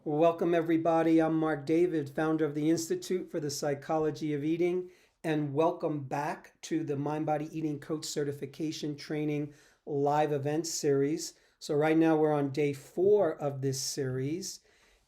Welcome, everybody. I'm Marc David, founder of the Institute for the Psychology of Eating, and welcome back to the Mind Body Eating Coach Certification Training live event series. So, right now, we're on day 4 of this series.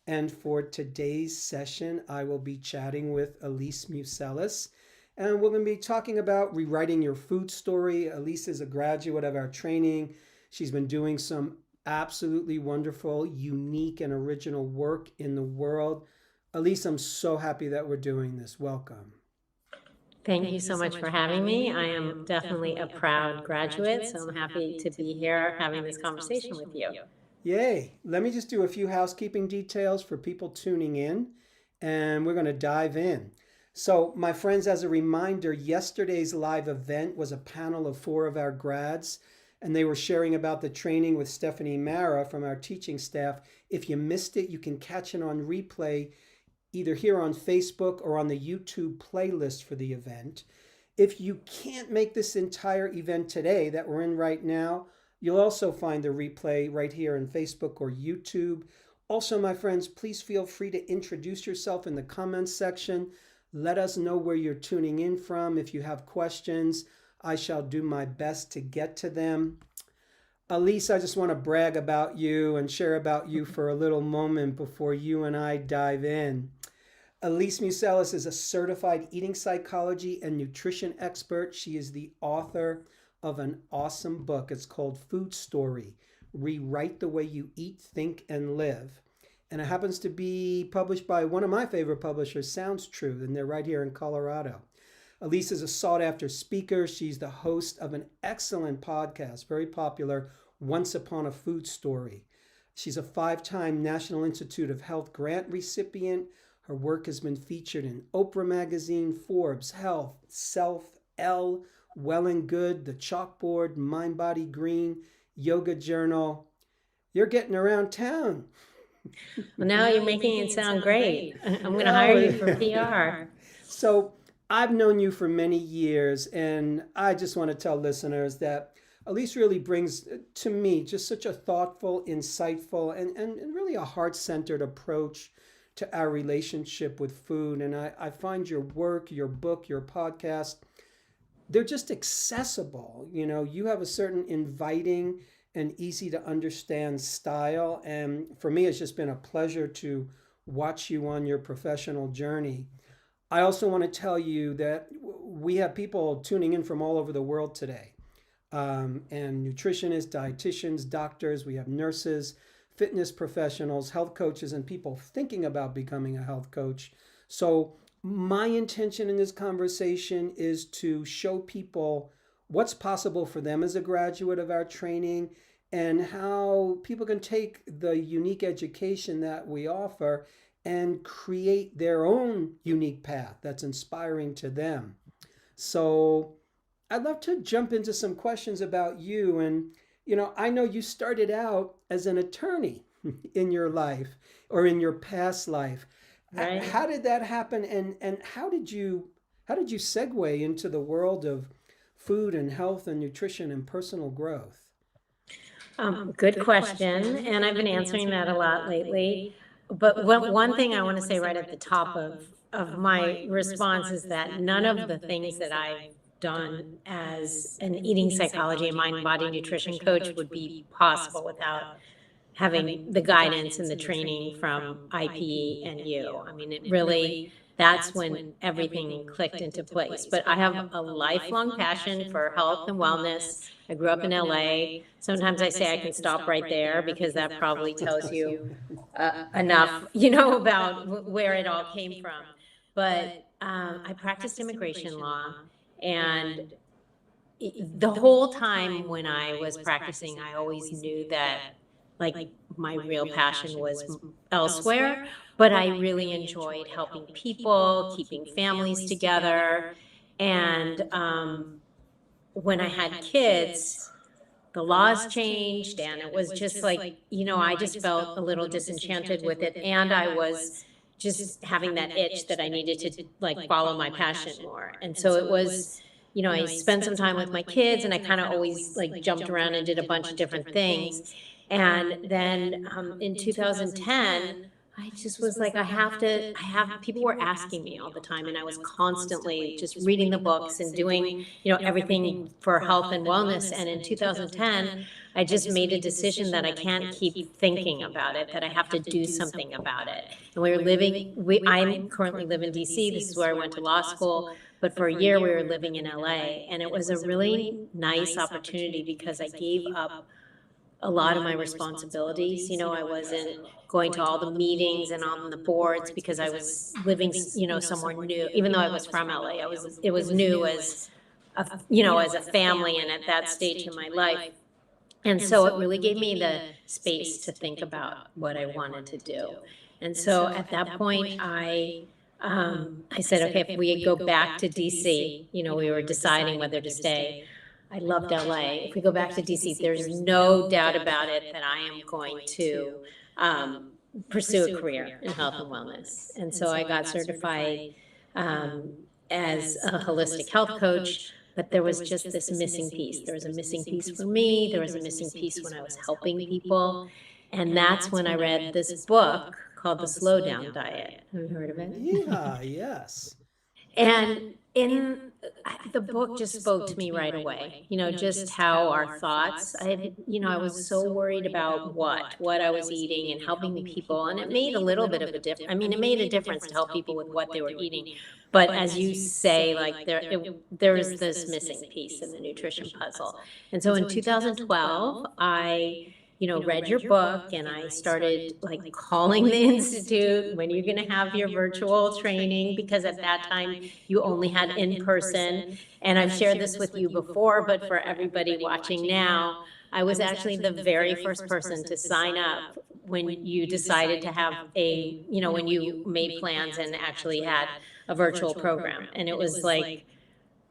And for today's session, I will be chatting with Elise Museles. And we're going to be talking about rewriting your food story. Elise is a graduate of our training. She's been doing some absolutely wonderful, unique, and original work in the world. Elise, I'm so happy that we're doing this. Welcome. Thank you so much for having me. I am definitely a proud graduate, so I'm happy to be here having this conversation with you. Yay. Let me just do a few housekeeping details for people tuning in, and we're going to dive in. So, my friends, as a reminder, yesterday's live event was a panel of 4 of our grads, and they were sharing about the training with Stephanie Mara from our teaching staff. If you missed it, you can catch it on replay either here on Facebook or on the YouTube playlist for the event. If you can't make this entire event today that we're in right now, you'll also find the replay right here on Facebook or YouTube. Also, my friends, please feel free to introduce yourself in the comments section. Let us know where you're tuning in from. If you have questions, I shall do my best to get to them. Elise, I just want to brag about you and share about you for a little moment before you and I dive in. Elise Museles is a certified eating psychology and nutrition expert. She is the author of an awesome book. It's called Food Story: Rewrite the Way You Eat, Think, and Live. And it happens to be published by one of my favorite publishers, Sounds True, and they're right here in Colorado. Elise is a sought-after speaker. She's the host of an excellent podcast, very popular, Once Upon a Food Story. She's a 5-time National Institute of Health grant recipient. Her work has been featured in Oprah Magazine, Forbes, Health, Self, ELLE, Well+Good, the Chalkboard, MindBodyGreen, Yoga Journal. You're getting around town. Well, now you're making it sound great. I'm going to hire you for PR. So I've known you for many years, and I just want to tell listeners that Elise really brings to me just such a thoughtful, insightful, and really a heart-centered approach to our relationship with food. And I find your work, your book, your podcast, they're just accessible. You know, you have a certain inviting and easy to understand style. And for me, it's just been a pleasure to watch you on your professional journey. I also want to tell you that we have people tuning in from all over the world today. And nutritionists, dietitians, doctors, we have nurses, fitness professionals, health coaches, and people thinking about becoming a health coach. So my intention in this conversation is to show people what's possible for them as a graduate of our training and how people can take the unique education that we offer and create their own unique path that's inspiring to them. So I'd love to jump into some questions about you. And, I know you started out as an attorney in your life or in your past life. Right. How did that happen? And how did you segue into the world of food and health and nutrition and personal growth? Good question, and I've been answering that a lot lately. But one thing I want to say right at the top of my response is that none of the things that I've done as an eating psychology and mind body nutrition coach would be possible without having the guidance and the training from IPE and you. I mean, it really, that's when everything clicked into place. But I have a lifelong passion for health and wellness. I grew up in LA. Sometimes I say I can stop right there because that probably tells you enough, about where it all came from. But I practiced immigration law, and the whole time when I was practicing, I always knew that like my real passion was elsewhere, but I really enjoyed helping people, keeping families together. And when I had kids, the laws changed, and it was just like, I just felt a little disenchanted with it. And I was just having that itch that I needed to like follow my passion more. And so it was, I spent some time with my kids, and I kind of always like jumped around and did a bunch of different things. And then in 2010, I I just was like, people were asking me all the time, and I was constantly just reading the books and doing, everything for health and wellness. And in 2010, I just made a decision that I can't keep thinking about it, that I have to do something about it. And I currently live in DC. This is where I went to law school. But for a year, we were living in LA, and it was a really nice opportunity because I gave up a lot of my responsibilities. I wasn't going to all the meetings and on the boards because I was living, somewhere new. Even though I was from LA, it was new as as a family and at that stage in my life. And so it really gave me the space to think about what I wanted to do. And so at that point, I said, okay, if we go back to DC, we were deciding whether to stay. I loved LA. If we go back to DC, there's no doubt about it that I am going to pursue a career in health and wellness. And so I got certified as a holistic health coach, but there was just this missing piece. There was a missing piece for me. There was a missing piece when I was helping people. And that's when I read this book called The Slowdown Diet. Have you heard of it? Yeah, yes. And the book just spoke to me right away, just how our thoughts, I was so worried about what I was eating and helping people. And it made a little bit of a difference. I mean, it made a difference to help people with what they were eating. But as you say, like there is this missing piece in the nutrition puzzle. And so in 2012, I read your book, and I started like calling the institute, when you're going to have your virtual training, because at that time you only had in person. And I've shared this with you before, but for everybody watching now, I was actually the very first person to sign up when you decided to have when you made plans and actually had a virtual program. And it was like,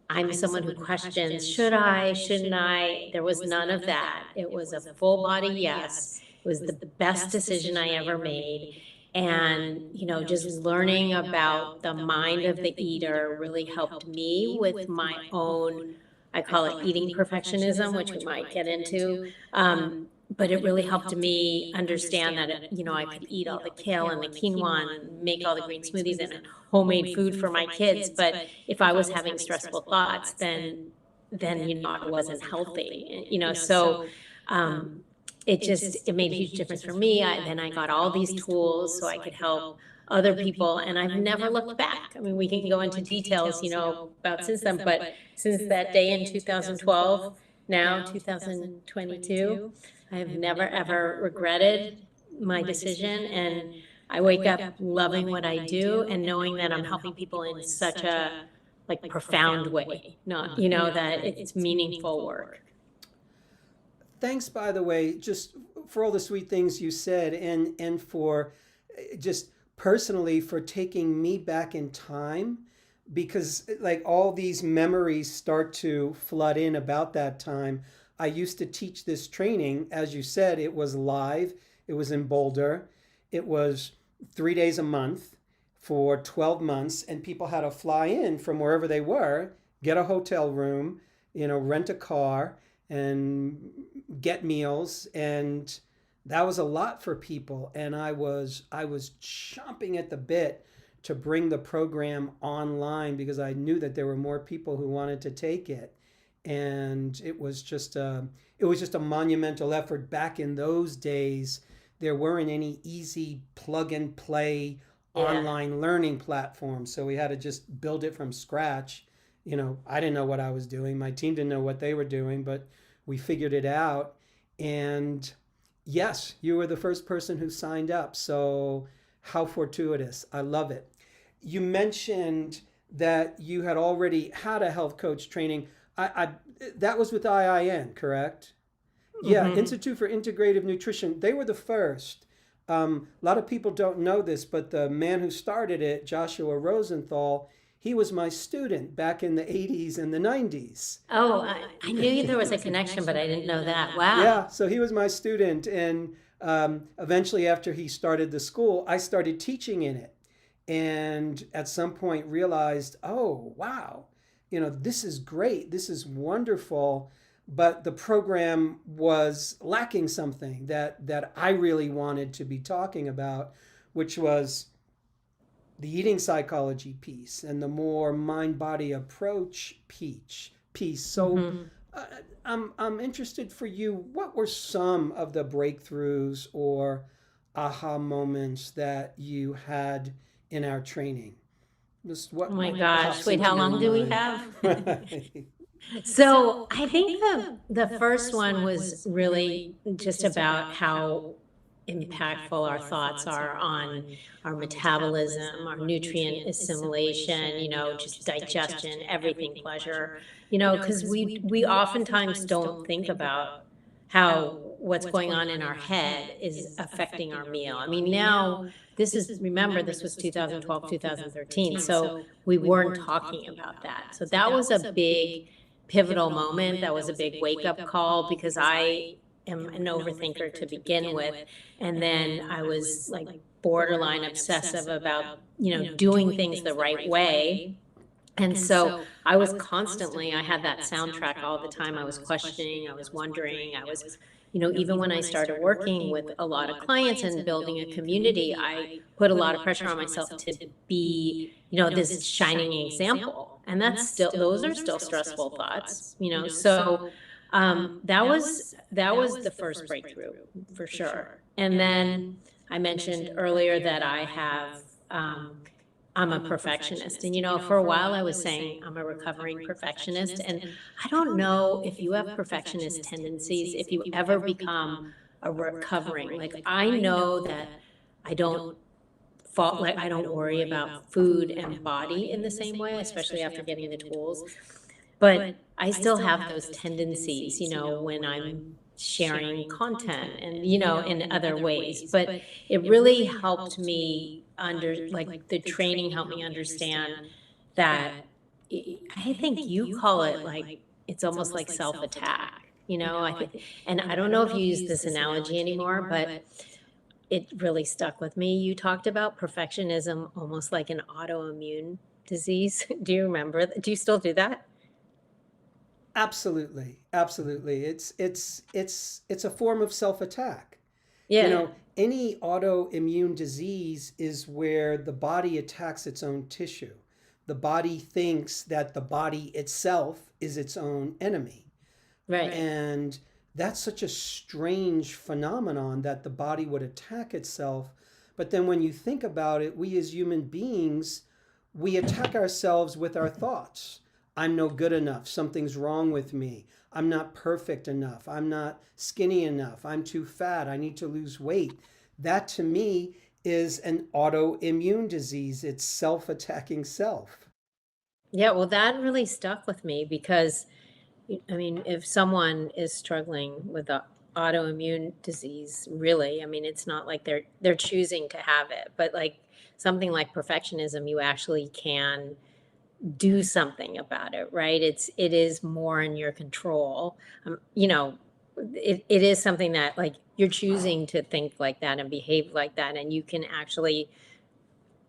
I'm someone who questions, should I, shouldn't I? There was none of that. It was a full body yes. It was the best decision I ever made. And, just learning about the mind of the eater really helped me with my own, I call it eating perfectionism, which we might get into. But it really helped me understand that, I could eat all the kale and the quinoa and make all the green smoothies and homemade food for my kids. But if I was having stressful thoughts, then I wasn't healthy, So it made a huge difference for me. Then I got all these tools so I could help other people, and I've never looked back. I mean, we can go into details, about since then, but since that day in 2012, now 2022, I have never ever regretted my decision, and I wake up loving what I do and knowing that I'm helping people in such a profound way, not that it's meaningful work. Thanks, by the way, just for all the sweet things you said, and for just personally for taking me back in time, because like all these memories start to flood in about that time. I used to teach this training, as you said, it was live, it was in Boulder, it was 3 days a month for 12 months, and people had to fly in from wherever they were, get a hotel room, rent a car, and get meals, and that was a lot for people. And I was chomping at the bit to bring the program online because I knew that there were more people who wanted to take it. And it was just a monumental effort. Back in those days, there weren't any easy plug and play online learning platforms, so we had to just build it from scratch. I didn't know what I was doing. My team didn't know what they were doing, but we figured it out. And yes, you were the first person who signed up. So how fortuitous. I love it. You mentioned that you had already had a health coach training. That was with IIN, correct? Yeah, Institute for Integrative Nutrition. They were the first. A lot of people don't know this, but the man who started it, Joshua Rosenthal, he was my student back in the 80s and the 90s. Oh, I knew there was a connection, but I didn't know that. Wow. Yeah, so he was my student. And eventually after he started the school, I started teaching in it. And at some point realized, oh, wow, this is great. This is wonderful. But the program was lacking something that I really wanted to be talking about, which was the eating psychology piece and the more mind-body approach piece. So uh, I'm interested for you, what were some of the breakthroughs or aha moments that you had in our training? Just Oh what my pops gosh. Wait, into how your long do we mind? have? Right. So I think the first one was really just about how impactful our thoughts are on our metabolism, our nutrient assimilation, just digestion, everything, pleasure, because we oftentimes don't think about how what's going on in our head is affecting our meal. I mean, now remember, this was 2012, 2013, so we weren't talking about that. So that was a big pivotal moment. That was a big wake up call because I am an overthinker to begin with. And then I was like borderline obsessive about, doing things the right way. And so I was constantly, I had that soundtrack all the time. I was questioning, I was wondering, I was, even when I started working with a lot of clients and building a community, I put a lot of pressure on myself to be, this shining example. And those are still stressful thoughts, so that was the first breakthrough for sure. And then I mentioned earlier that I'm a perfectionist. And, for a while I was saying I'm a recovering perfectionist. And I don't know if you have perfectionist tendencies, if you ever become a recovering. Like, I know that I don't I don't worry about food and body in the same way, especially after getting the tools. But I still have those tendencies, when I'm sharing content and, in other ways. But it really helped me the training helped me understand that I think you call it like, it's almost like self-attack, I think, and I don't know if you use this analogy anymore, but it really stuck with me. You talked about perfectionism almost like an autoimmune disease. Do you remember? Do you still do that? Absolutely, absolutely. It's a form of self-attack. You Yeah. know, any autoimmune disease is where the body attacks its own tissue. The body thinks that the body itself is its own enemy. Right. And that's such a strange phenomenon that the body would attack itself. But then when you think about it, we as human beings, we attack ourselves with our thoughts. I'm no good enough. Something's wrong with me. I'm not perfect enough. I'm not skinny enough. I'm too fat. I need to lose weight. That to me is an autoimmune disease. It's self attacking self. Yeah, well, that really stuck with me because, I mean, if someone is struggling with a autoimmune disease, really, I mean, it's not like they're choosing to have it, but like something like perfectionism, you actually can do something about it, right? It is more in your control. It is something that, like, you're choosing to think like that and behave like that, and you can actually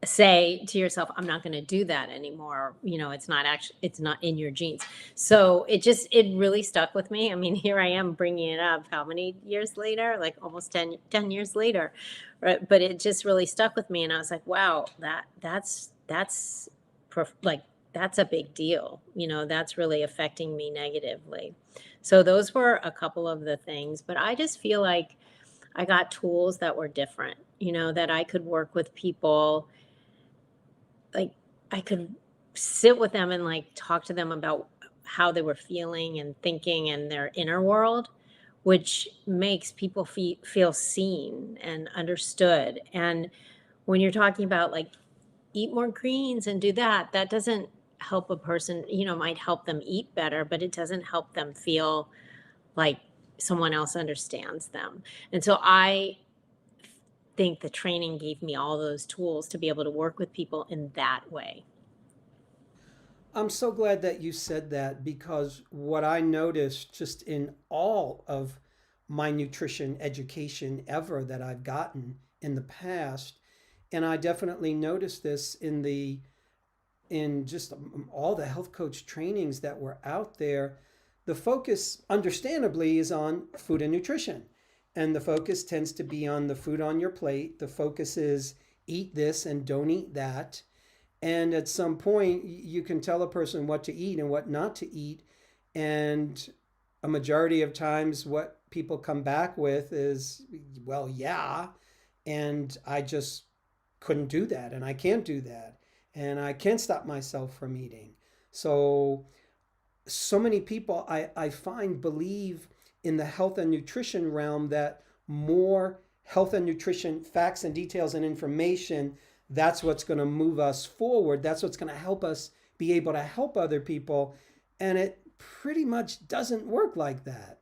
say to yourself, I'm not going to do that anymore. It's not in your genes. So it really stuck with me. I mean, here I am bringing it up how many years later, like almost 10 years later, right? But it just really stuck with me. And I was like, wow, like, that's a big deal. That's really affecting me negatively. So those were a couple of the things, but I just feel like I got tools that were different, that I could work with people. Like, I could sit with them and like talk to them about how they were feeling and thinking and their inner world, which makes people feel seen and understood. And when you're talking about like eat more greens and do that, that doesn't help a person, might help them eat better, but it doesn't help them feel like someone else understands them. And so I think the training gave me all those tools to be able to work with people in that way. I'm so glad that you said that because what I noticed just in all of my nutrition education ever that I've gotten in the past, and I definitely noticed this in just all the health coach trainings that were out there, the focus understandably is on food and nutrition. And the focus tends to be on the food on your plate. The focus is eat this and don't eat that. And at some point, you can tell a person what to eat and what not to eat. And a majority of times, what people come back with is, well, yeah. And I just couldn't do that. And I can't do that. And I can't stop myself from eating. So many people I find believe in the health and nutrition realm that more health and nutrition facts and details and information, that's what's going to move us forward. That's what's going to help us be able to help other people. And it pretty much doesn't work like that.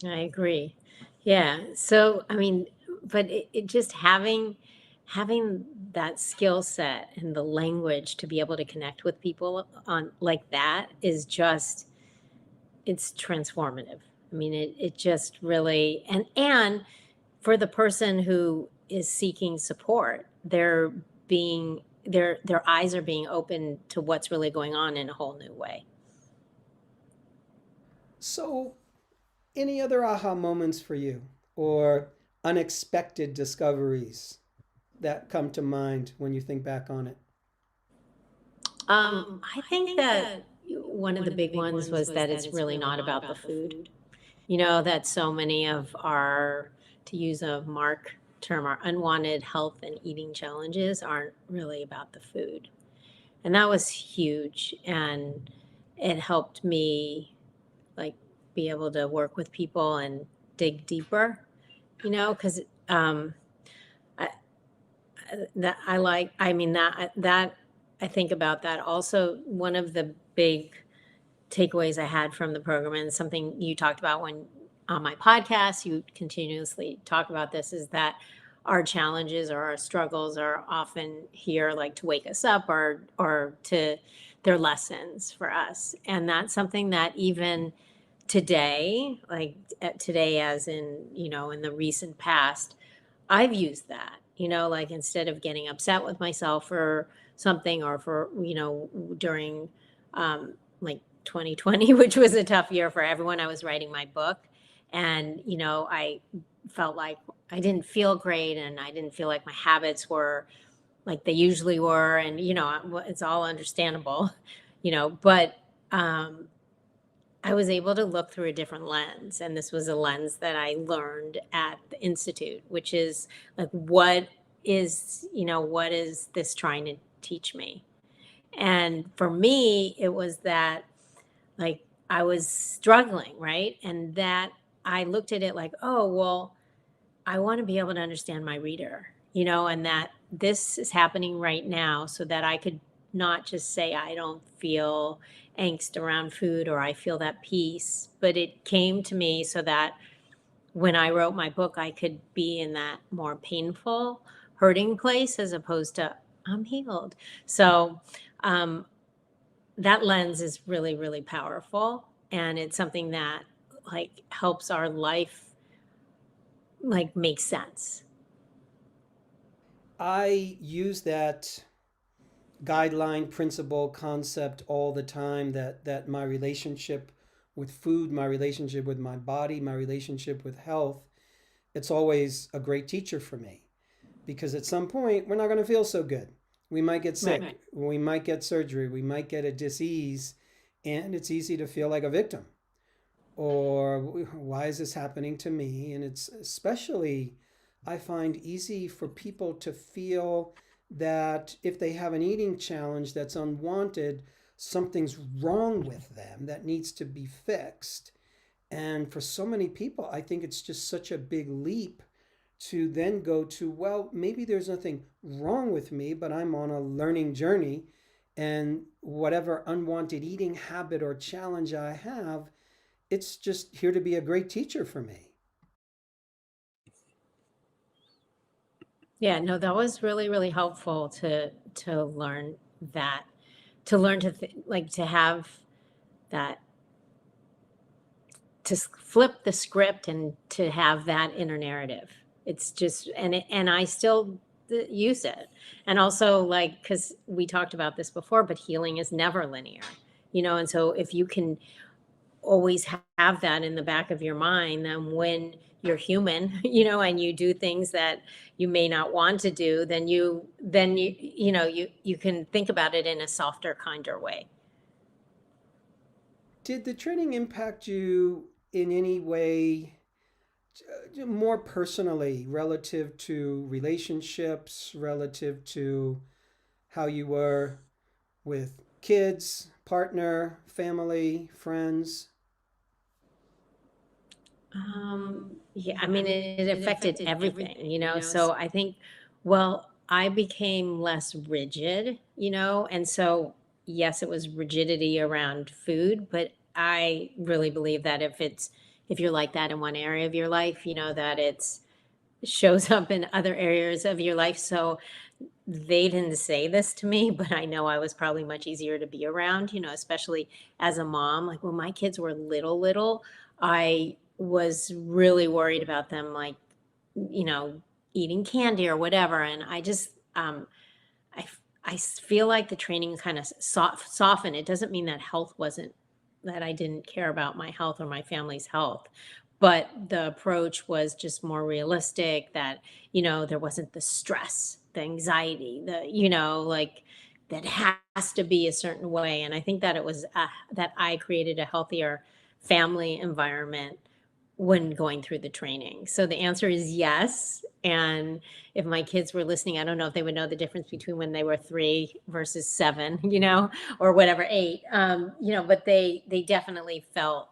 I agree. Yeah. So, I mean, but it just having that skill set and the language to be able to connect with people on like that is just, it's transformative. I mean, it just really, and for the person who is seeking support, their eyes are being opened to what's really going on in a whole new way. So, any other aha moments for you or unexpected discoveries that come to mind when you think back on it? I think that one of the big ones was that it's really not about the food. That so many of our, to use a Mark term, our unwanted health and eating challenges aren't really about the food. And that was huge. And it helped me like be able to work with people and dig deeper, because I, that I like, I mean, that I think about that. Also, one of the big takeaways I had from the program, and something you talked about when on my podcast, you continuously talk about this, is that our challenges or our struggles are often here like to wake us up or to, they're lessons for us. And that's something that even today, like today as in, in the recent past, I've used that, like instead of getting upset with myself for something or for, during like 2020, which was a tough year for everyone. I was writing my book and, I felt like I didn't feel great and I didn't feel like my habits were like they usually were. And, it's all understandable, but I was able to look through a different lens. And this was a lens that I learned at the Institute, which is like, what is this trying to teach me? And for me, it was that like I was struggling, right? And that I looked at it like, oh, well, I want to be able to understand my reader, and that this is happening right now so that I could not just say I don't feel angst around food or I feel that peace, but it came to me so that when I wrote my book, I could be in that more painful, hurting place as opposed to I'm healed. So that lens is really, really powerful. And it's something that like helps our life like make sense. I use that guideline, principle, concept all the time that my relationship with food, my relationship with my body, my relationship with health, it's always a great teacher for me because at some point we're not going to feel so good. We might get sick, Right. we might get surgery, we might get a disease, and it's easy to feel like a victim. Or why is this happening to me? And it's especially, I find, easy for people to feel that if they have an eating challenge that's unwanted, something's wrong with them that needs to be fixed. And for so many people, I think it's just such a big leap to then go to, well, maybe there's nothing wrong with me, but I'm on a learning journey. And whatever unwanted eating habit or challenge I have, it's just here to be a great teacher for me. Yeah, no, that was really, really helpful to learn that, to learn like to have that, to flip the script and to have that inner narrative. It's just, and I still use it. And also like, cause we talked about this before, but healing is never linear, and so if you can always have that in the back of your mind, then when you're human, and you do things that you may not want to do, then you can think about it in a softer, kinder way. Did the training impact you in any way more personally relative to relationships, relative to how you were with kids, partner, family, friends? Yeah, I mean, it affected everything. So I think, well, I became less rigid, and so yes, it was rigidity around food, but I really believe that if you're like that in one area of your life, that it's shows up in other areas of your life. So they didn't say this to me, but I know I was probably much easier to be around, especially as a mom. Like when my kids were little, I was really worried about them, like, you know, eating candy or whatever. And I feel like the training kind of softened. It doesn't mean that that I didn't care about my health or my family's health, but the approach was just more realistic, that, there wasn't the stress, the anxiety, like that has to be a certain way. And I think that that I created a healthier family environment when going through the training. So the answer is yes. And if my kids were listening, I don't know if they would know the difference between when they were 3 versus 7, or whatever, 8. But they definitely felt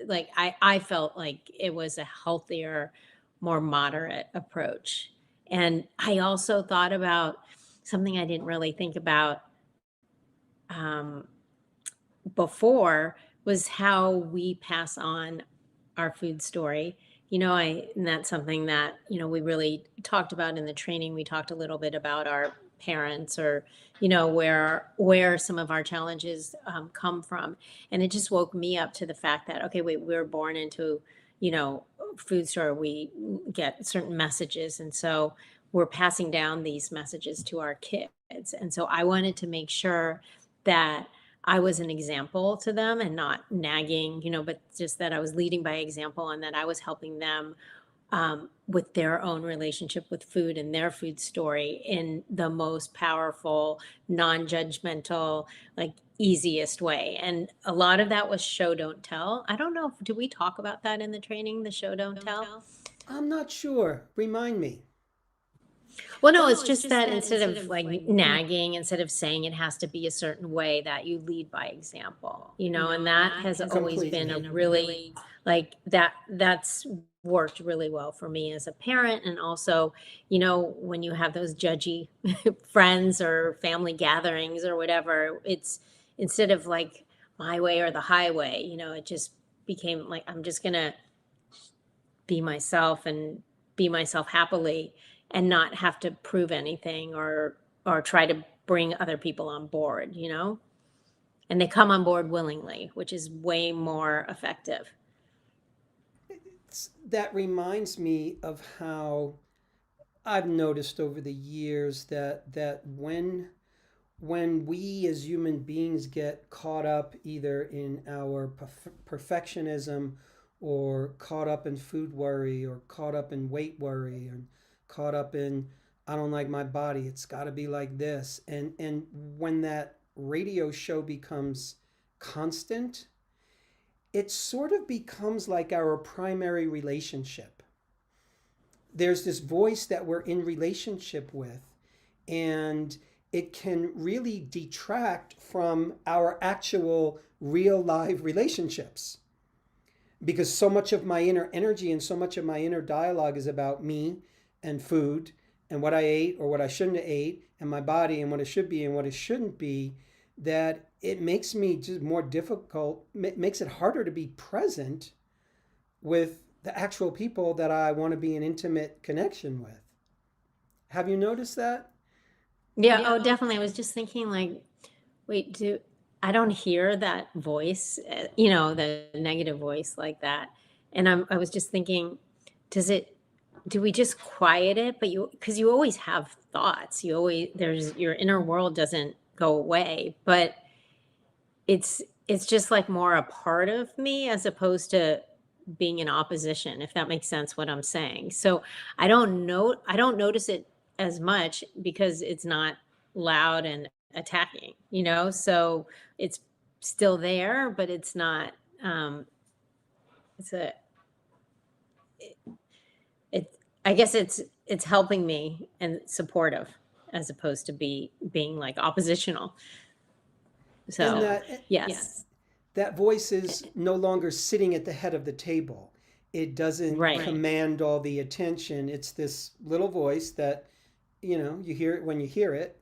like I felt like it was a healthier, more moderate approach. And I also thought about something I didn't really think about um, before, was how we pass on our food story. And that's something that, we really talked about in the training. We talked a little bit about our parents, or, where some of our challenges come from. And it just woke me up to the fact that, okay, wait, we're born into, food story. We get certain messages. And so we're passing down these messages to our kids. And so I wanted to make sure that I was an example to them, and not nagging, but just that I was leading by example, and that I was helping them with their own relationship with food and their food story in the most powerful, non-judgmental, like easiest way. And a lot of that was show, don't tell. I don't know do we talk about that in the training, the show, don't tell? I'm not sure. Remind me. Well, no, it's just that instead of like nagging, instead of saying it has to be a certain way, that you lead by example, and that has always been Completely. a really, like, that's worked really well for me as a parent. And also, when you have those judgy friends or family gatherings or whatever, it's instead of like my way or the highway, it just became like, I'm just gonna be myself and be myself happily, and not have to prove anything, or try to bring other people on board. And they come on board willingly, which is way more effective. That reminds me of how I've noticed over the years that when we as human beings get caught up either in our perfectionism, or caught up in food worry, or caught up in weight worry, and caught up in I don't like my body, it's got to be like this, and when that radio show becomes constant, it sort of becomes like our primary relationship. There's this voice that we're in relationship with, and it can really detract from our actual real live relationships, because so much of my inner energy and so much of my inner dialogue is about me and food, and what I ate or what I shouldn't have ate, and my body and what it should be and what it shouldn't be, that it makes me just more difficult, makes it harder to be present with the actual people that I want to be in intimate connection with. Have you noticed that? Yeah, oh, definitely. I was just thinking, like, wait, I don't hear that voice, the negative voice like that. And I was just thinking, does it, do we just quiet it? But because you always have thoughts, your inner world doesn't go away, but it's it's just like more a part of me as opposed to being in opposition, if that makes sense what I'm saying. So I don't notice it as much because it's not loud and attacking, you know? So it's still there, but it's not it's a it, it I guess it's helping me and supportive as opposed to being like oppositional. And So, yes. that voice is no longer sitting at the head of the table. It doesn't Right. command all the attention. It's this little voice that, you hear it when you hear it,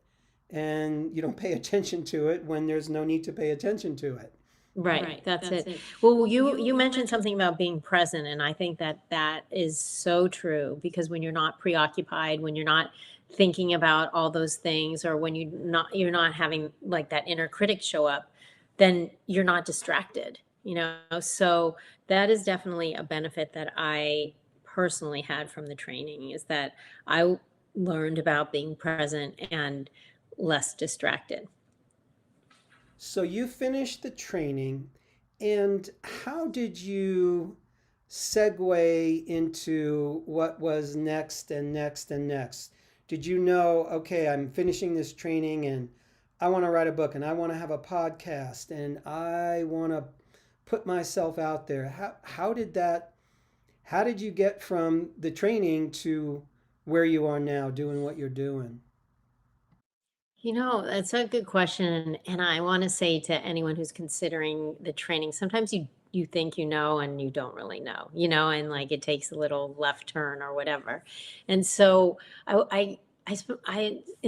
and you don't pay attention to it when there's no need to pay attention to it. Right, that's it. Well, you mentioned something about being present, and I think that that is so true because when you're not preoccupied, when you're not thinking about all those things, or when you're not having like that inner critic show up, then you're not distracted, you know? So that is definitely a benefit that I personally had from the training is that I learned about being present and less distracted. So you finished the training, and how did you segue into what was next and next and next? Did you know, okay, I'm finishing this training and I want to write a book and I want to have a podcast and I want to put myself out there? How did you get from the training to where you are now doing what you're doing? You know, that's a good question. And I want to say to anyone who's considering the training, sometimes you think you know and you don't really know, you know, and like it takes a little left turn or whatever. And so in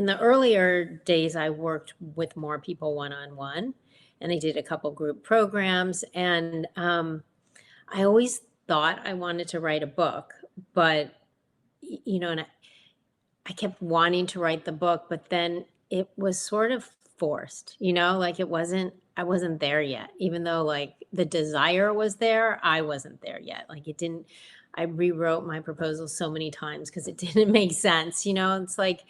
the earlier days, I worked with more people one on one, and I did a couple group programs. And I always thought I wanted to write a book, but you know, and I kept wanting to write the book, but then it was sort of forced, you know, like I wasn't there yet. Even though like the desire was there, I wasn't there yet. Like it didn't, I rewrote my proposal so many times because it didn't make sense, you know, it's like,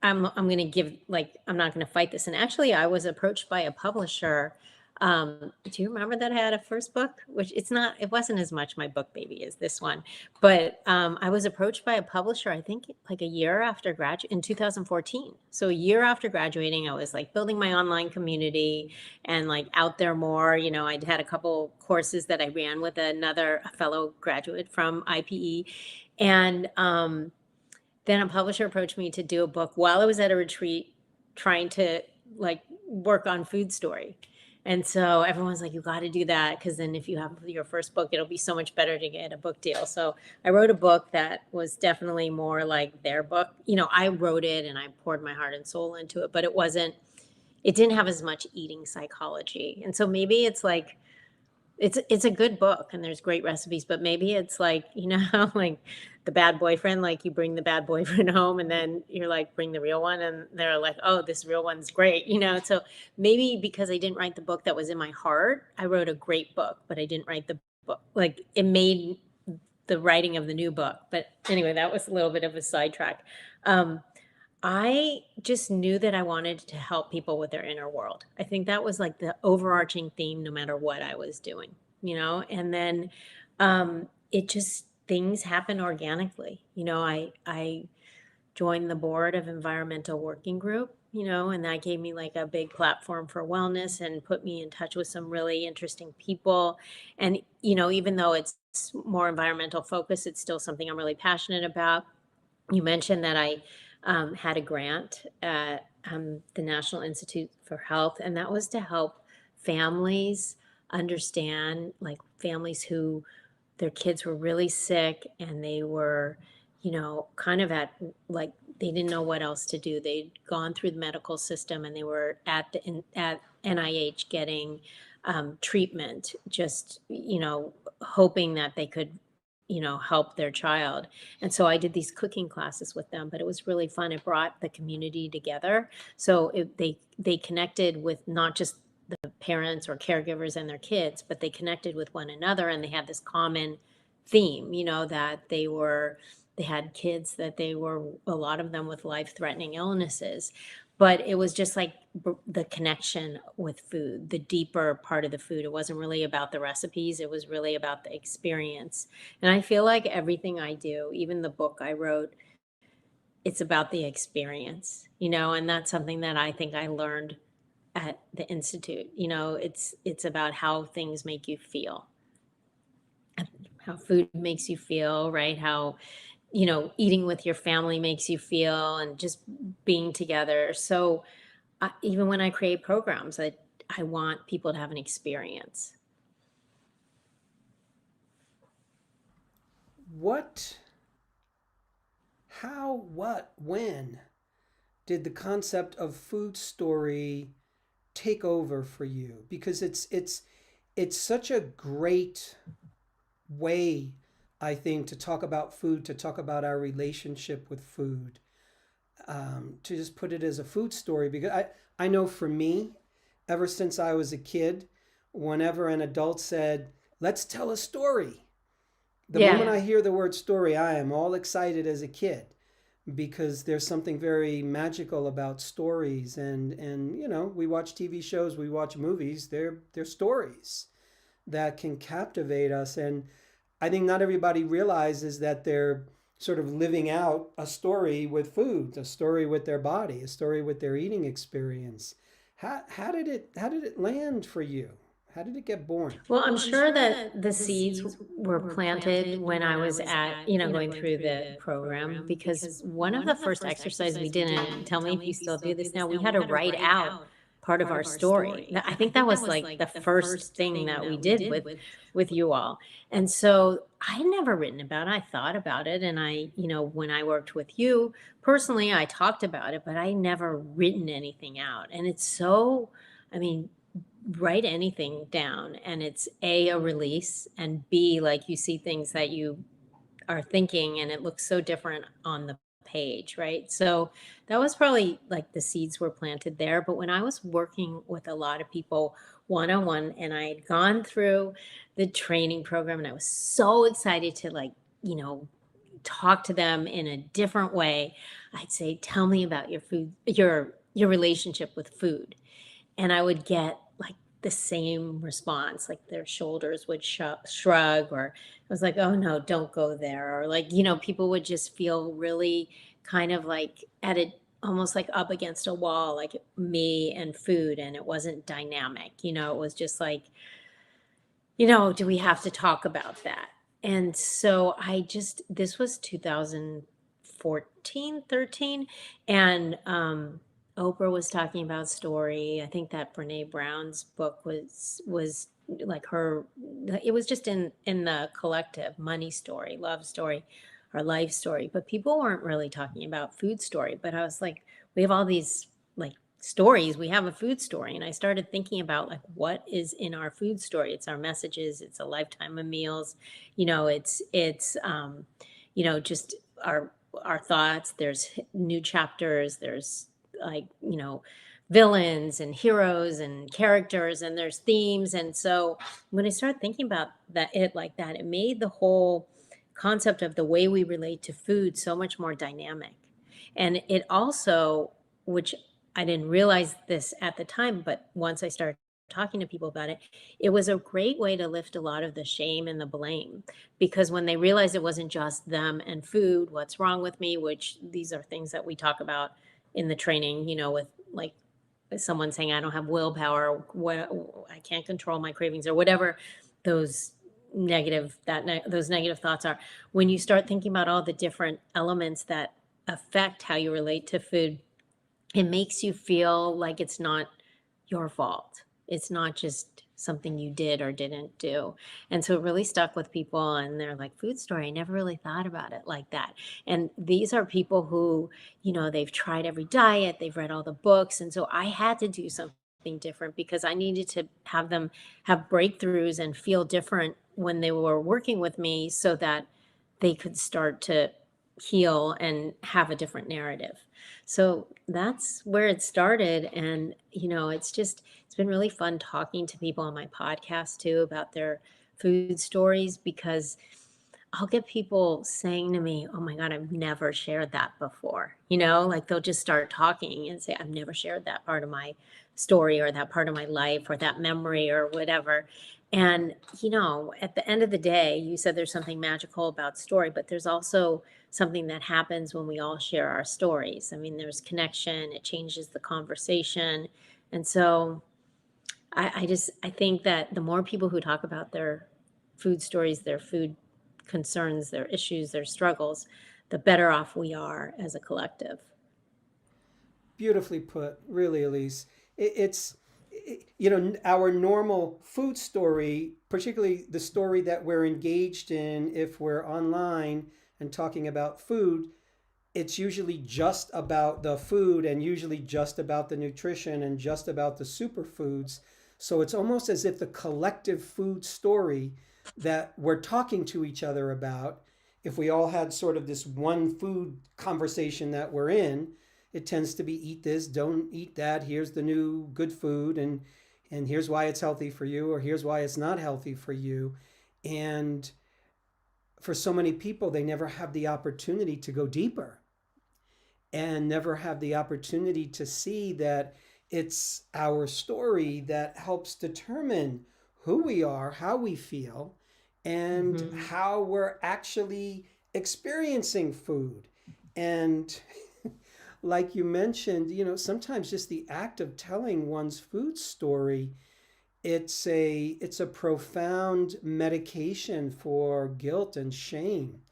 I'm gonna give like I'm not gonna fight this. And actually, I was approached by a publisher. Do you remember that I had a first book? Which it wasn't as much my book baby as this one, but I was approached by a publisher. I think like a year after in 2014. So a year after graduating, I was like building my online community and like out there more. You know, I'd had a couple courses that I ran with a fellow graduate from IPE, and then a publisher approached me to do a book while I was at a retreat trying to like work on Food Story. And so everyone's like, you got to do that because then if you have your first book, it'll be so much better to get a book deal. So I wrote a book that was definitely more like their book. You know, I wrote it and I poured my heart and soul into it, but it didn't have as much eating psychology. And so maybe it's like, it's a good book and there's great recipes, but maybe it's like, you know, how like the bad boyfriend, like you bring the bad boyfriend home and then you're like, bring the real one. And they're like, oh, this real one's great, you know? So maybe because I didn't write the book that was in my heart, I wrote a great book, but I didn't write the book. Like it made the writing of the new book. But anyway, that was a little bit of a sidetrack. I just knew that I wanted to help people with their inner world. I think that was like the overarching theme, no matter what I was doing, you know? And then it just, things happen organically. You know, I joined the board of Environmental Working Group, you know, and that gave me like a big platform for wellness and put me in touch with some really interesting people. And, you know, even though it's more environmental focused, it's still something I'm really passionate about. You mentioned that I had a grant at the National Institute for Health, and that was to help families understand, like families who their kids were really sick and they were, you know, kind of at like they didn't know what else to do. They'd gone through the medical system and they were at NIH getting treatment, just you know, hoping that they could you know, help their child. And so I did these cooking classes with them, but it was really fun. It brought the community together. So they connected with not just the parents or caregivers and their kids, but they connected with one another and they had this common theme, you know, that they were they had kids that they were, a lot of them with life-threatening illnesses. But it was just like the connection with food, the deeper part of the food. It wasn't really about the recipes, it was really about the experience. And I feel like everything I do, even the book I wrote, it's about the experience, and that's something that I think I learned at the institute. It's about how things make you feel, how food makes you feel, right? How, eating with your family makes you feel, and just being together. So even when I create programs, I want people to have an experience. What, how, what, when did the concept of food story take over for you? Because it's such a great way, I think, to talk about food, to talk about our relationship with food, to just put it as a food story. Because I know for me, ever since I was a kid, whenever an adult said, let's tell a story, the moment Yeah. I hear the word story, I am all excited as a kid, because there's something very magical about stories. And we watch TV shows, we watch movies, they're stories that can captivate us. And I think not everybody realizes that they're sort of living out a story with food, a story with their body, a story with their eating experience. How did it land for you? How did it get born? Well, I'm sure that the seeds were planted when I was at, going through the program, because one of the first exercises we did, and tell me if you still do this now, we had to write out part of our story. I think that was like the first thing that we did with you all. And so I had never written about it. I thought about it. And when I worked with you personally, I talked about it, but I never written anything out. And it's so, I mean, write anything down and it's a release, and B, like, you see things that you are thinking and it looks so different on the page, right? So that was probably like the seeds were planted there. But when I was working with a lot of people one on one, and I had gone through the training program, and I was so excited to, like, you know, talk to them in a different way, I'd say, tell me about your food, your relationship with food. And I would get like the same response, like their shoulders would shrug, or I was like, oh no, don't go there. Or, like, people would just feel really kind of like at it, almost like up against a wall, like me and food. And it wasn't dynamic, it was just like, do we have to talk about that? And so this was 2014, 13. And Oprah was talking about story. I think that Brene Brown's book was like her, it was just in the collective money story, love story, or life story. But people weren't really talking about food story. But I was like, we have all these like stories, we have a food story. And I started thinking about, like, what is in our food story. It's our messages, it's a lifetime of meals, just our thoughts. There's new chapters, there's, like, villains and heroes and characters, and there's themes. And so when I started thinking about it like that, it made the whole concept of the way we relate to food so much more dynamic. And it also, which I didn't realize this at the time, but once I started talking to people about it, it was a great way to lift a lot of the shame and the blame. Because when they realized it wasn't just them and food, what's wrong with me, which these are things that we talk about in the training, with, like, someone saying, I don't have willpower, what, I can't control my cravings, or whatever those those negative thoughts are. When you start thinking about all the different elements that affect how you relate to food, it makes you feel like it's not your fault. It's not just something you did or didn't do. And so it really stuck with people, and they're like, food story, I never really thought about it like that. And these are people who, they've tried every diet, they've read all the books. And so I had to do something different, because I needed to have them have breakthroughs and feel different when they were working with me, so that they could start to heal and have a different narrative. So that's where it started. And, it's been really fun talking to people on my podcast too about their food stories, because I'll get people saying to me, "Oh my God, I've never shared that before." You know, like they'll just start talking and say, "I've never shared that part of my story or that part of my life or that memory or whatever." And, at the end of the day, you said there's something magical about story, but there's also something that happens when we all share our stories. I mean, there's connection, it changes the conversation. And so I think that the more people who talk about their food stories, their food concerns, their issues, their struggles, the better off we are as a collective. Beautifully put, really, Elise. Our normal food story, particularly the story that we're engaged in if we're online and talking about food, it's usually just about the food and usually just about the nutrition and just about the superfoods. So it's almost as if the collective food story that we're talking to each other about, if we all had sort of this one food conversation that we're in, it tends to be eat this, don't eat that, here's the new good food, and here's why it's healthy for you, or here's why it's not healthy for you. And for so many people, they never have the opportunity to go deeper and never have the opportunity to see that it's our story that helps determine who we are, how we feel, and Hmm. how we're actually experiencing food. And like you mentioned, sometimes just the act of telling one's food story, it's a profound medication for guilt and shame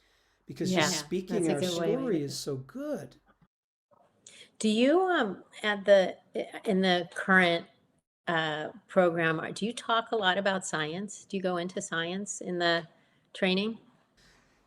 because just Yeah, that's speaking a our good way of story is it. so good. Do you at the in the current program, do you talk a lot about science? Do you go into science in the training?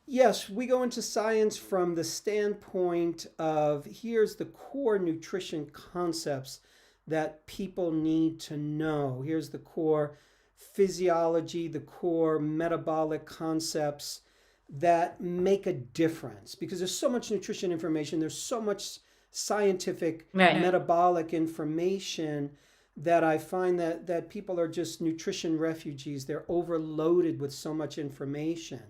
Yes, we go into science from the standpoint of here's the core nutrition concepts that people need to know. Here's the core physiology, the core metabolic concepts that make a difference because there's so much nutrition information, there's so much scientific Right. metabolic information that I find that people are just nutrition refugees. They're overloaded with so much information.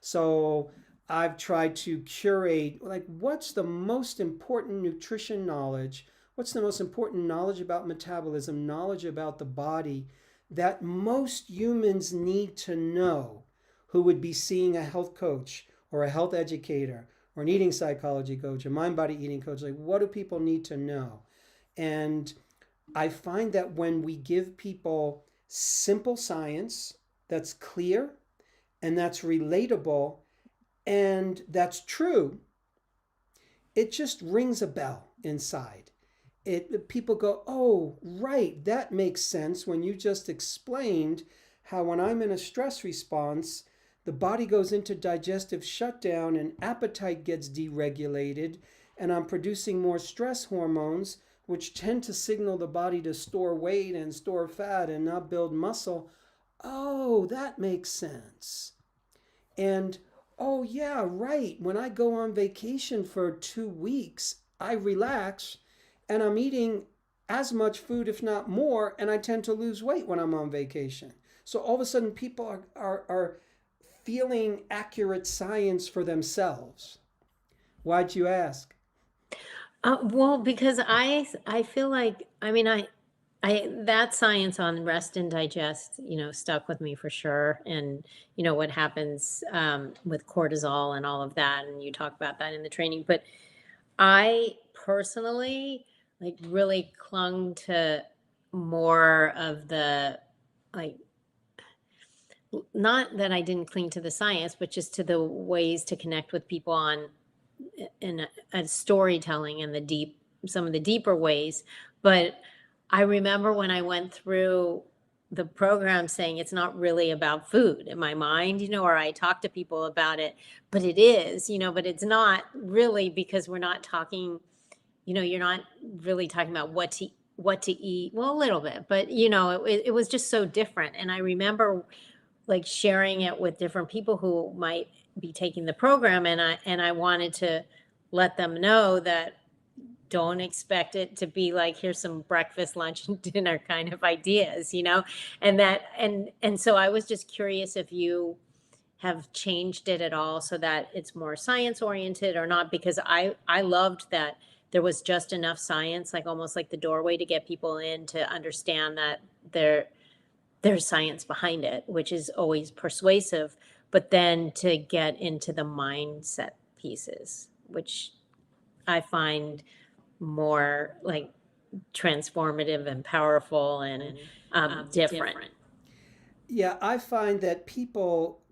So I've tried to curate like what's the most important nutrition knowledge, what's the most important knowledge about metabolism, knowledge about the body that most humans need to know who would be seeing a health coach or a health educator or an eating psychology coach, a mind body eating coach. Like, what do people need to know? And I find that when we give people simple science that's clear and that's relatable and that's true, it just rings a bell inside. People go, "Oh, right, that makes sense when you just explained how when I'm in a stress response, the body goes into digestive shutdown and appetite gets deregulated and I'm producing more stress hormones which tend to signal the body to store weight and store fat and not build muscle." Oh, that makes sense. And oh, yeah, right. When I go on vacation for 2 weeks, I relax and I'm eating as much food, if not more, and I tend to lose weight when I'm on vacation. So all of a sudden, people are feeling accurate science for themselves. Why'd you ask? Well, because I feel like, I mean, I that science on rest and digest, stuck with me for sure. And what happens with cortisol and all of that, and you talk about that in the training. But I personally like really clung to more of the like not that I didn't cling to the science, but just to the ways to connect with people on in a storytelling and some of the deeper ways. But I remember when I went through the program saying it's not really about food in my mind, or I talk to people about it, but it is, but it's not really because we're not talking, you're not really talking about what to eat. Well, a little bit, but it was just so different. And I remember like sharing it with different people who might be taking the program, and I wanted to let them know that don't expect it to be like here's some breakfast, lunch, and dinner kind of ideas, and so I was just curious if you have changed it at all so that it's more science oriented or not? Because I loved that there was just enough science, like almost like the doorway to get people in to understand that there's science behind it, which is always persuasive, but then to get into the mindset pieces, which I find more like transformative and powerful and different. Yeah, I find that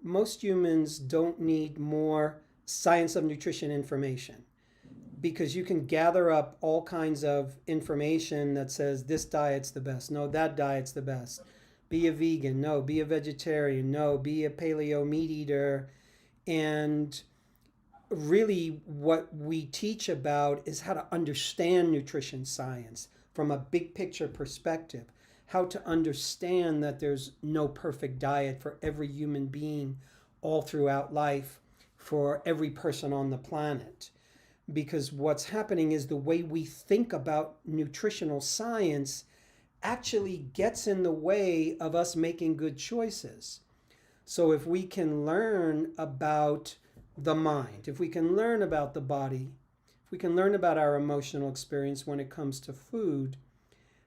most humans don't need more science of nutrition information, because you can gather up all kinds of information that says this diet's the best. No, that diet's the best. Be a vegan. No, be a vegetarian. No, be a paleo meat eater. And really, what we teach about is how to understand nutrition science from a big picture perspective, how to understand that there's no perfect diet for every human being all throughout life, for every person on the planet. Because what's happening is the way we think about nutritional science actually gets in the way of us making good choices. So if we can learn about the mind, if we can learn about the body, if we can learn about our emotional experience when it comes to food,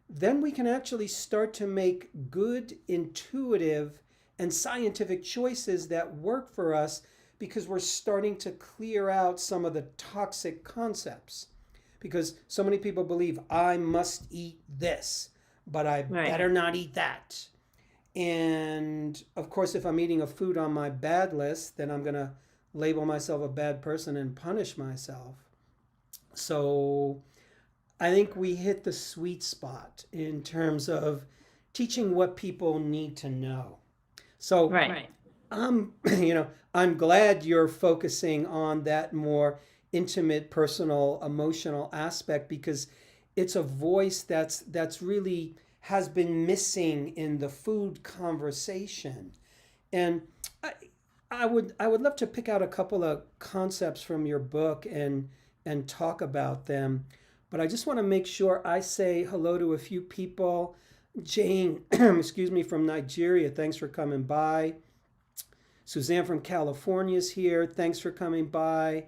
then we can actually start to make good, intuitive, and scientific choices that work for us, because we're starting to clear out some of the toxic concepts. Because so many people believe I must eat this, but I better not eat that. And of course, if I'm eating a food on my bad list, then I'm going to label myself a bad person and punish myself. So I think we hit the sweet spot in terms of teaching what people need to know. So I'm glad you're focusing on that more intimate, personal, emotional aspect, because it's a voice that's really has been missing in the food conversation. And I would love to pick out a couple of concepts from your book and talk about them. But I just want to make sure I say hello to a few people. Jane, excuse me, from Nigeria, thanks for coming by. Suzanne from California is here. Thanks for coming by.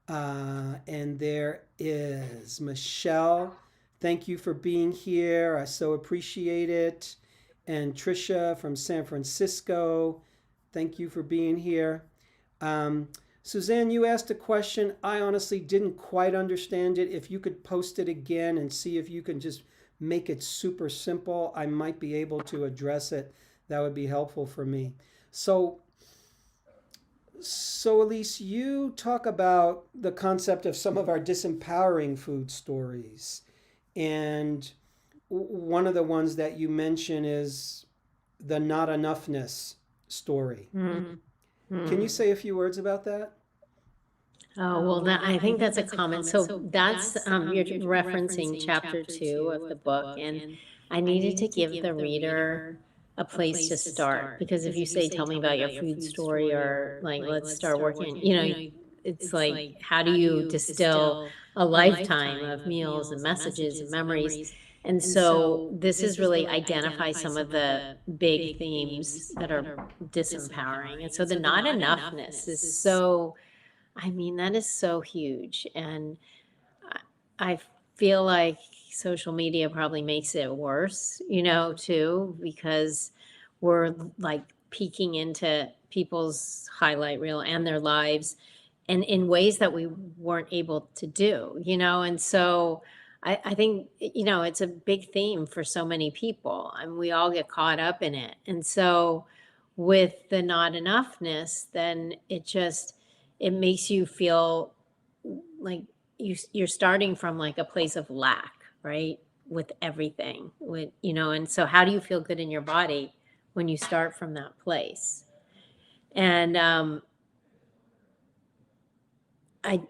And there is Michelle. Thank you for being here. I so appreciate it. And Trisha from San Francisco. Thank you for being here. Suzanne, you asked a question. I honestly didn't quite understand it. If you could post it again and see if you can just make it super simple, I might be able to address it. That would be helpful for me. So Elise, you talk about the concept of some of our disempowering food stories. And one of the ones that you mention is the Not Enoughness Story. Can you say a few words about that? Oh, well, I think that's a comment. So that's, you're referencing chapter 2 of the book, and I needed to give the reader a place to start, because if you say, tell me about your food story, or like, let's start working, it's like, how do you distill a lifetime of meals and messages and memories? And so this is really identify some of the big themes that are disempowering. And so the not enoughness is so, I mean, that is so huge. And I feel like social media probably makes it worse, too, because we're like peeking into people's highlight reel and their lives, and in ways that we weren't able to do, and so I think, it's a big theme for so many people, and we all get caught up in it. And so with the not enoughness, then it makes you feel like you're starting from like a place of lack, right? With everything, and so how do you feel good in your body when you start from that place? And I I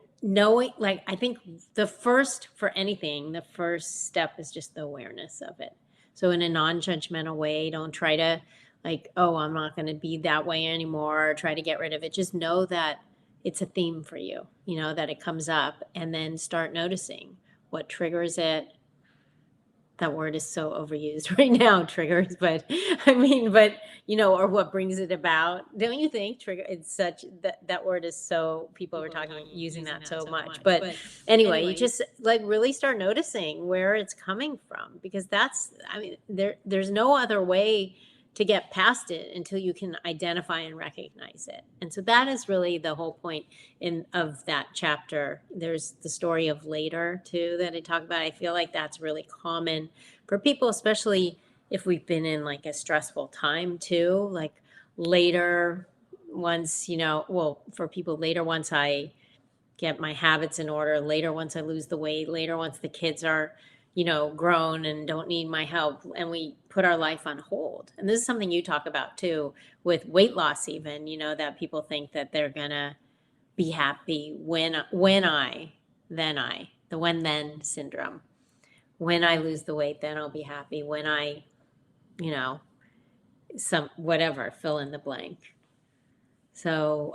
think the first step is just the awareness of it. So in a non-judgmental way, don't try to like, oh, I'm not going to be that way anymore, or try to get rid of it. Just know that it's a theme for you, that it comes up, and then start noticing what triggers it, that word is so overused right now, triggers, but I mean, but or what brings it about. Don't you think trigger, it's such that word is so, people are using that so much. But anyway, you just like really start noticing where it's coming from, because that's, I mean, there's no other way to get past it until you can identify and recognize it. And so that is really the whole point of that chapter. There's the story of later too that I talk about. I feel like that's really common for people, especially if we've been in like a stressful time too. Like later, once, well, for people, later once I get my habits in order, later once I lose the weight, later once the kids are grown and don't need my help, and we put our life on hold. And this is something you talk about too with weight loss, even, that people think that they're gonna be happy when the when then syndrome. When I lose the weight, then I'll be happy. When I, some whatever, fill in the blank. So,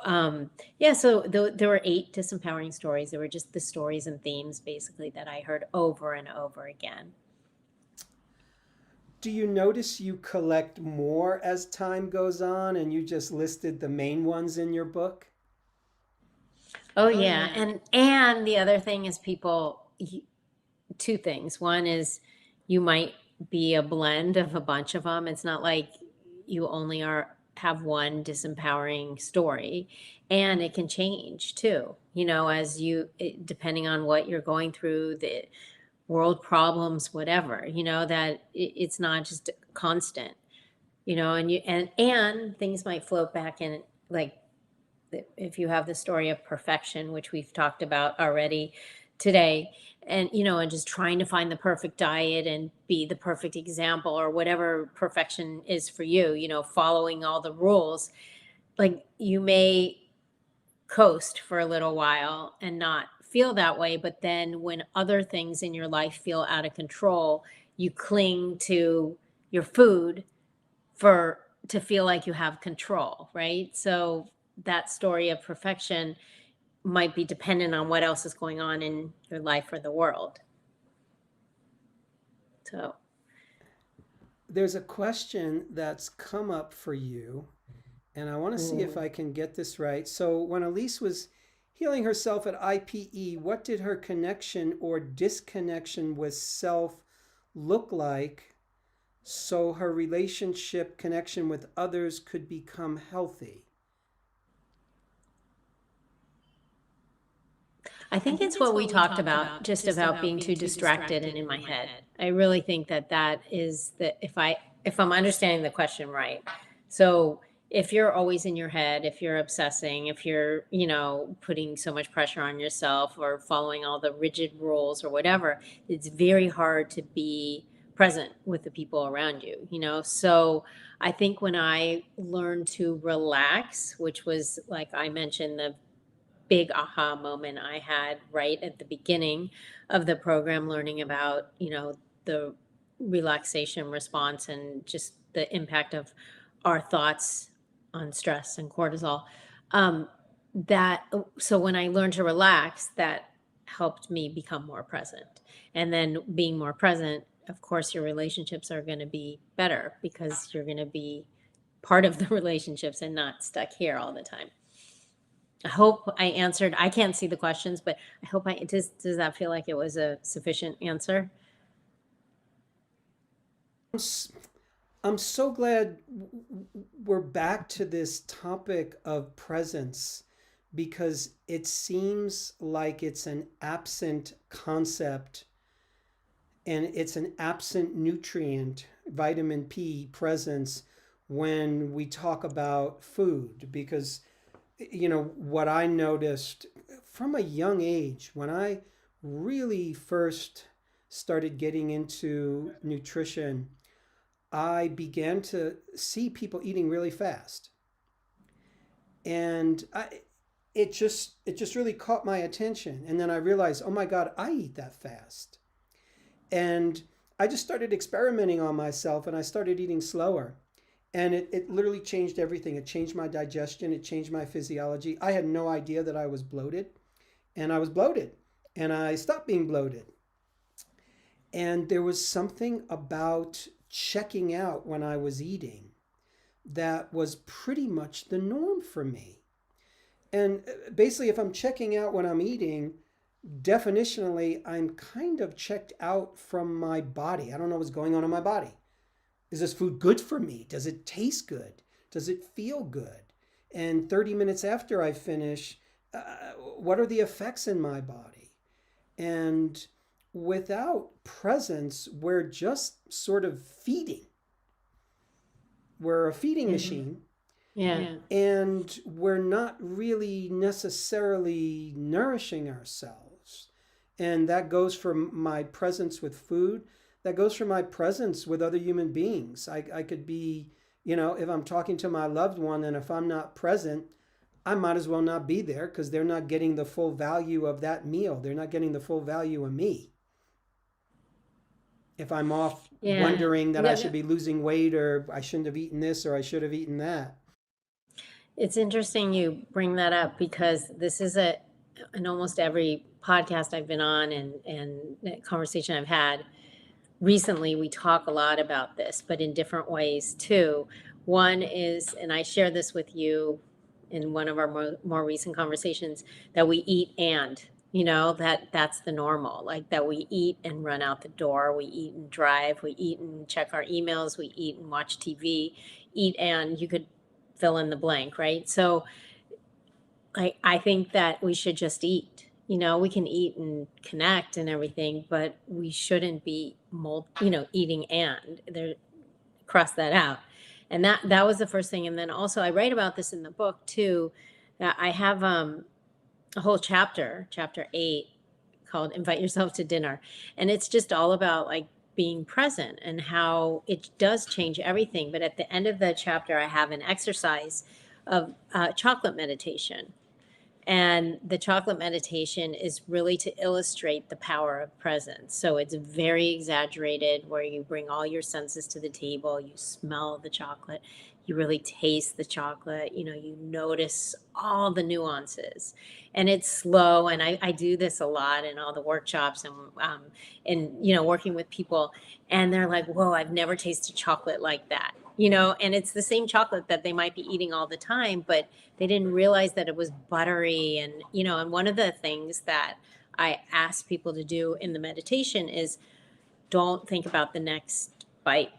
so there were 8 disempowering stories. They were just the stories and themes basically that I heard over and over again. Do you notice you collect more as time goes on, and you just listed the main ones in your book? Oh yeah. And the other thing is people, 2 things. One is you might be a blend of a bunch of them. It's not like you only have one disempowering story, and it can change too, as depending on what you're going through, the world problems, whatever, that it's not just constant, and things might float back in, like if you have the story of perfection, which we've talked about already today, and and just trying to find the perfect diet and be the perfect example, or whatever perfection is for you, following all the rules, like you may coast for a little while and not feel that way, but then when other things in your life feel out of control, you cling to your food to feel like you have control, right? So that story of perfection might be dependent on what else is going on in your life or the world. So there's a question that's come up for you, and I want to see if I can get this right. So when Elise was healing herself at IPE, what did her connection or disconnection with self look like so her relationship connection with others could become healthy? I think it's what we talked about, just about being too distracted and in my head. I really think that is if I'm understanding the question right. So if you're always in your head, if you're obsessing, if you're, putting so much pressure on yourself or following all the rigid rules or whatever, it's very hard to be present with the people around you, So I think when I learned to relax, which was, like I mentioned, the big aha moment I had right at the beginning of the program, learning about, the relaxation response and just the impact of our thoughts on stress and cortisol. So when I learned to relax, that helped me become more present. And then being more present, of course, your relationships are going to be better because you're going to be part of the relationships and not stuck here all the time. I hope I answered. I can't see the questions, but I hope does that feel like it was a sufficient answer? I'm so glad we're back to this topic of presence, because it seems like it's an absent concept, and it's an absent nutrient, vitamin P presence, when we talk about food. Because what I noticed from a young age, when I really first started getting into nutrition, I began to see people eating really fast. And it just really caught my attention. And then I realized, oh my God, I eat that fast. And I just started experimenting on myself, and I started eating slower. And it literally changed everything. It changed my digestion. It changed my physiology. I had no idea that I was bloated, and I was bloated, and I stopped being bloated. And there was something about checking out when I was eating that was pretty much the norm for me. And basically, if I'm checking out when I'm eating, definitionally, I'm kind of checked out from my body. I don't know what's going on in my body. Is this food good for me? Does it taste good? Does it feel good? And 30 minutes after I finish, what are the effects in my body? And without presence, we're just sort of feeding. We're a feeding machine, Yeah. and we're not really necessarily nourishing ourselves. And that goes for my presence with food. That goes for my presence with other human beings. I could be, if I'm talking to my loved one and if I'm not present, I might as well not be there because they're not getting the full value of that meal. They're not getting the full value of me. If I'm off Yeah. wondering that I No, should be losing weight or I shouldn't have eaten this or I should have eaten that. it's interesting you bring that up because this is in almost every podcast I've been on and conversation I've had recently, we talk a lot about this, but in different ways too. One is, and I share this with you in one of our more recent conversations, that we eat and, that's the normal, like that we eat and run out the door, we eat and drive, we eat and check our emails, we eat and watch TV, eat and you could fill in the blank, right? So I think that we should just eat. We can eat and connect and everything, but we shouldn't be eating and there cross that out. And that was the first thing. And then also I write about this in the book too, that I have a whole chapter 8 called Invite Yourself to Dinner. And it's just all about like being present and how it does change everything. But at the end of the chapter, I have an exercise of chocolate meditation. And the chocolate meditation is really to illustrate the power of presence. So it's very exaggerated, where you bring all your senses to the table, you smell the chocolate, you really taste the chocolate, you notice all the nuances. And it's slow. And I do this a lot in all the workshops and working with people. And they're like, whoa, I've never tasted chocolate like that. And it's the same chocolate that they might be eating all the time, but they didn't realize that it was buttery. And one of the things that I ask people to do in the meditation is don't think about the next bite,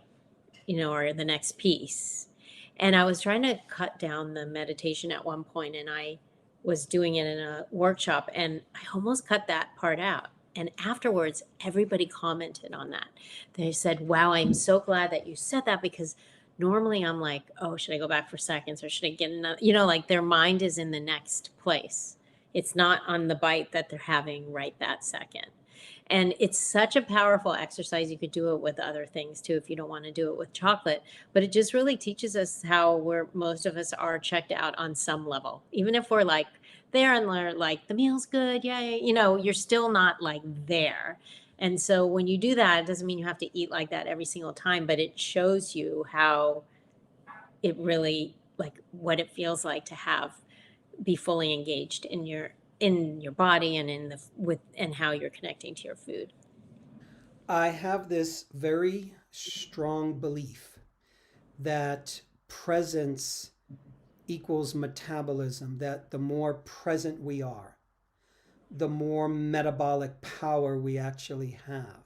or the next piece. And I was trying to cut down the meditation at one point, and I was doing it in a workshop, and I almost cut that part out. And afterwards, everybody commented on that. They said, wow, I'm so glad that you said that, because normally I'm like, oh, should I go back for seconds or should I get another? Like their mind is in the next place. It's not on the bite that they're having right that second. And it's such a powerful exercise. You could do it with other things too if you don't want to do it with chocolate. But it just really teaches us how most of us are checked out on some level. Even if we're like there and we're like, the meal's good, yay, you're still not like there. And so when you do that, it doesn't mean you have to eat like that every single time, but it shows you how it really, like what it feels like to be fully engaged in your body and and how you're connecting to your food. I have this very strong belief that presence equals metabolism, that the more present we are, the more metabolic power we actually have.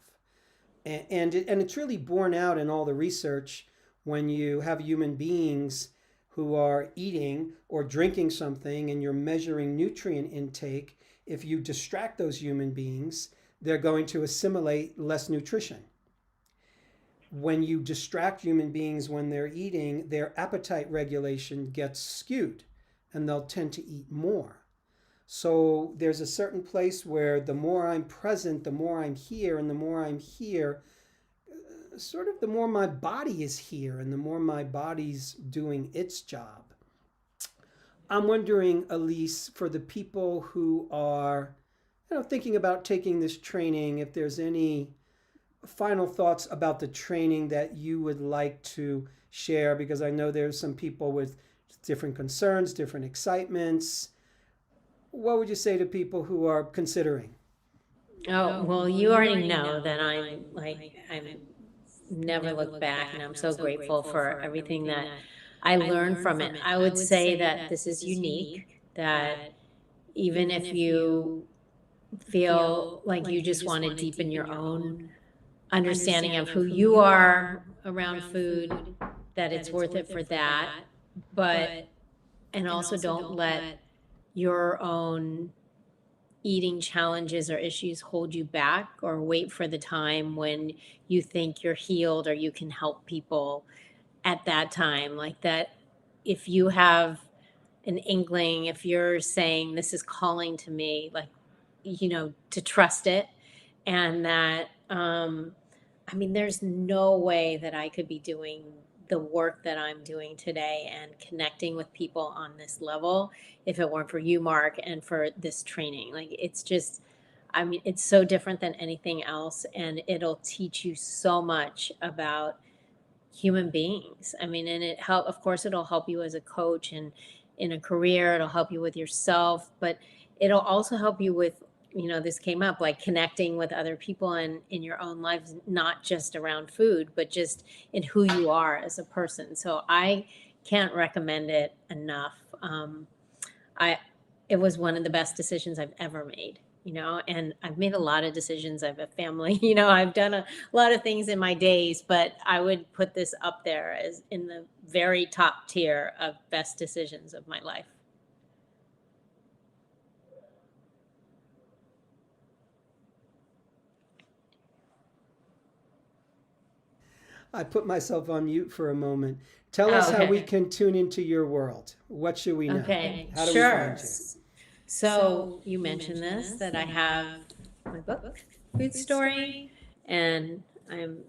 And it's really borne out in all the research when you have human beings who are eating or drinking something and you're measuring nutrient intake. If you distract those human beings, they're going to assimilate less nutrition. When you distract human beings when they're eating, their appetite regulation gets skewed and they'll tend to eat more. So there's a certain place where the more I'm present, the more I'm here, and the more I'm here, sort of the more my body is here and the more my body's doing its job. I'm wondering, Elise, for the people who are thinking about taking this training, if there's any final thoughts about the training that you would like to share, because I know there's some people with different concerns, different excitements. What would you say to people who are considering? Oh, well, you already know that I'm never look back, and I'm so grateful for everything that I learned from it. I would say that this is unique, that even if you feel like you just want to deepen your own understanding of who you are around food, that it's worth it for that. But, and also don't let your own eating challenges or issues hold you back, or wait for the time when you think you're healed or you can help people at that time. Like that, if you have an inkling, if you're saying this is calling to me, like, to trust it. And that, I mean, there's no way that I could be doing the work that I'm doing today and connecting with people on this level if it weren't for you, Mark, and for this training. Like, it's just, I mean, it's so different than anything else, and it'll teach you so much about human beings. I mean, and of course, it'll help you as a coach and in a career, it'll help you with yourself, but it'll also help you with, this came up, like connecting with other people in your own lives, not just around food, but just in who you are as a person. So I can't recommend it enough. I, it was one of the best decisions I've ever made, and I've made a lot of decisions. I have a family, I've done a lot of things in my days, but I would put this up there as in the very top tier of best decisions of my life. I put myself on mute for a moment. Tell us how we can tune into your world. What should we know? Okay, How do sure. we find you? So you mentioned this, that I have my book, Food Story, and I'm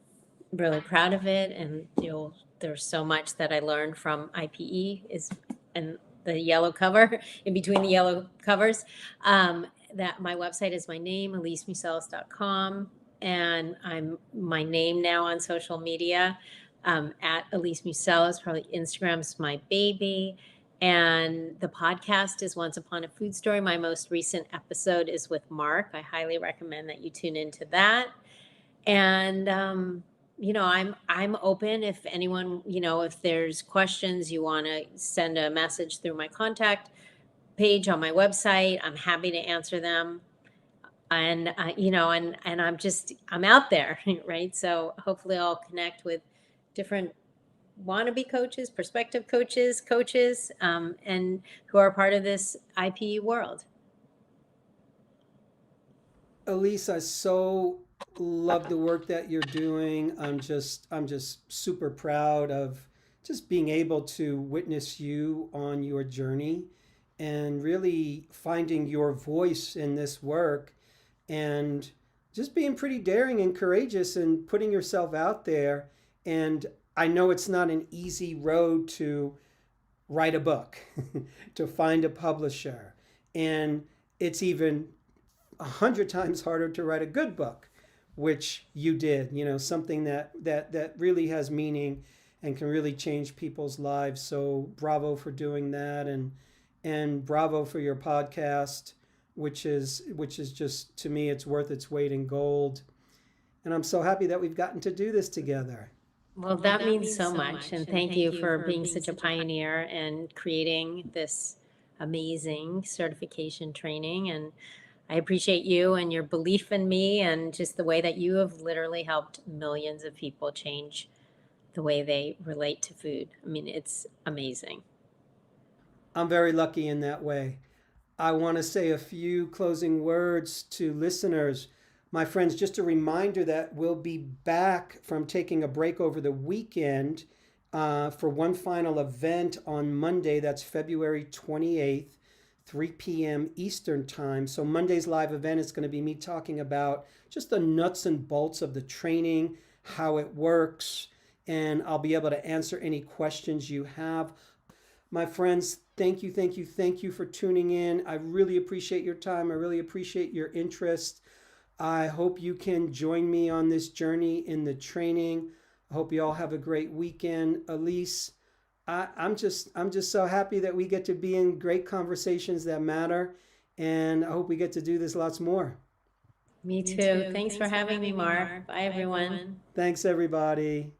really proud of it. And there's so much that I learned from IPE and the yellow cover, in between the yellow covers. That my website is my name, EliseMuseles.com, and I'm my name now on social media, at Elise Museles. Probably Instagram's my baby. And the podcast is Once Upon a Food Story. My most recent episode is with Mark. I highly recommend that you tune into that. And I'm open. If anyone, if there's questions, you want to send a message through my contact page on my website, I'm happy to answer them. And and I'm out there, right? So hopefully I'll connect with different wannabe coaches, prospective coaches, and who are part of this IPE world. Elise, I so love the work that you're doing. I'm just super proud of just being able to witness you on your journey and really finding your voice in this work and just being pretty daring and courageous and putting yourself out there. And I know it's not an easy road to write a book, to find a publisher. And it's even 100 times harder to write a good book, which you did, something that really has meaning and can really change people's lives. So bravo for doing that, and bravo for your podcast, which is just, to me, it's worth its weight in gold. And I'm so happy that we've gotten to do this together. Well, that means so much. And thank you for being such a pioneer and creating this amazing certification training. And I appreciate you and your belief in me, and just the way that you have literally helped millions of people change the way they relate to food. I mean, it's amazing. I'm very lucky in that way. I want to say a few closing words to listeners. My friends, just a reminder that we'll be back from taking a break over the weekend for one final event on Monday. That's February 28th, 3 p.m. Eastern Time. So Monday's live event is going to be me talking about just the nuts and bolts of the training, how it works, and I'll be able to answer any questions you have. My friends, thank you for tuning in. I really appreciate your time. I really appreciate your interest. I hope you can join me on this journey in the training. I hope you all have a great weekend. Elise, I'm just so happy that we get to be in great conversations that matter, and I hope we get to do this lots more. Me too. Thanks for having me, Mark. Bye, everyone. Thanks, everybody.